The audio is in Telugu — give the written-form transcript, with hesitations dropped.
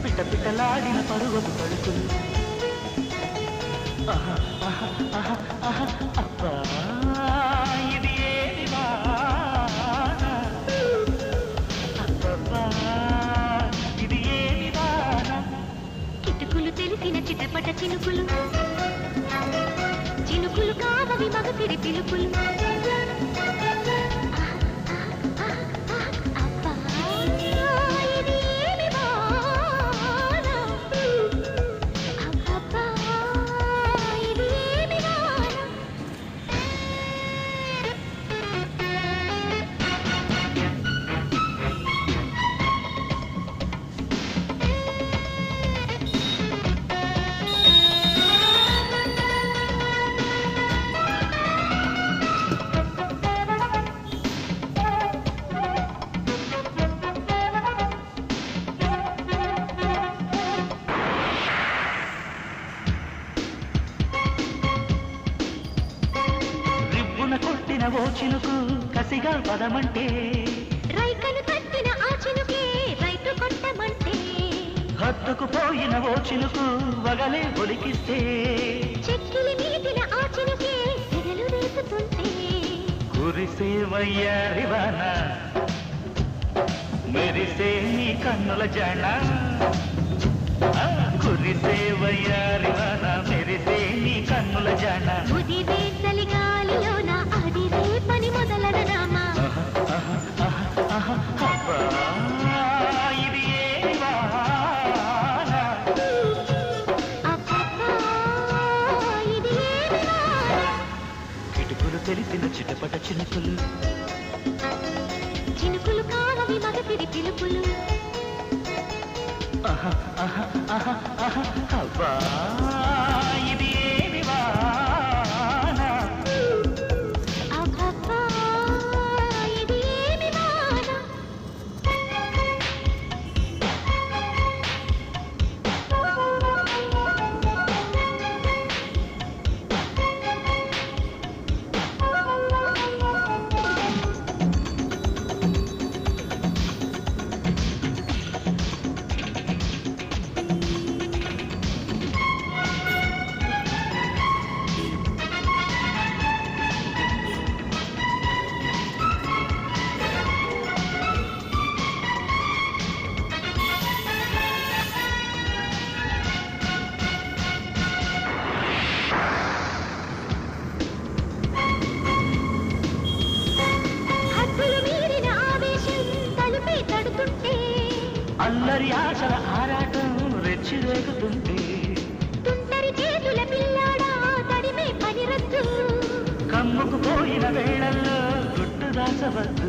పిట్ట పిట్టలాడిన పరువపు తడుకులు అబ్బా ఇది ఏమి వాన అబ్బబ్బా ఇది ఏమి వాన కిటుకులు తెలిసిన చిటపట చినుకులు చినుకులు కావవి మగసిరి పిలుపులు కొట్టిన ఓ చినుకు కసిగా పదమంటే రైకలు కట్టిన ఆ చినుకే రైతు కొట్టమంటే హత్తుకు పోయిన ఓ చినుకు వగలే ఒలికిస్తే చెక్కిలి మీదిన ఆ చినుకే సిగలు రేపుతుంటే కురిసే వయ్యారివాన మెరిసే నీ కన్నుల జాణ కురిసే వయ్యారివాన మెరిసే నీ కన్నుల జాణ ఉదివే చలిగాలిలోన అదిరే పని మొదలన రామా ఇది ఏమి వాన ఇది ఏమి వాన కిటుకులు తెలిసిన చిటపట చినుకులు చినుకులు కావవి మగసిరి పిలుపులు అబ్బా ఇది ఏమి వాన అబ్బబ్బా ఇది ఏమి వాన అల్లరి ఆశల ఆరాటం రెచ్చి రేగుతుంటే తుంటరి చేతుల పిల్లాడా తడిమే పని రద్దు కమ్ముకు పోయిన వేళల్లో గుట్టు దాచవద్దు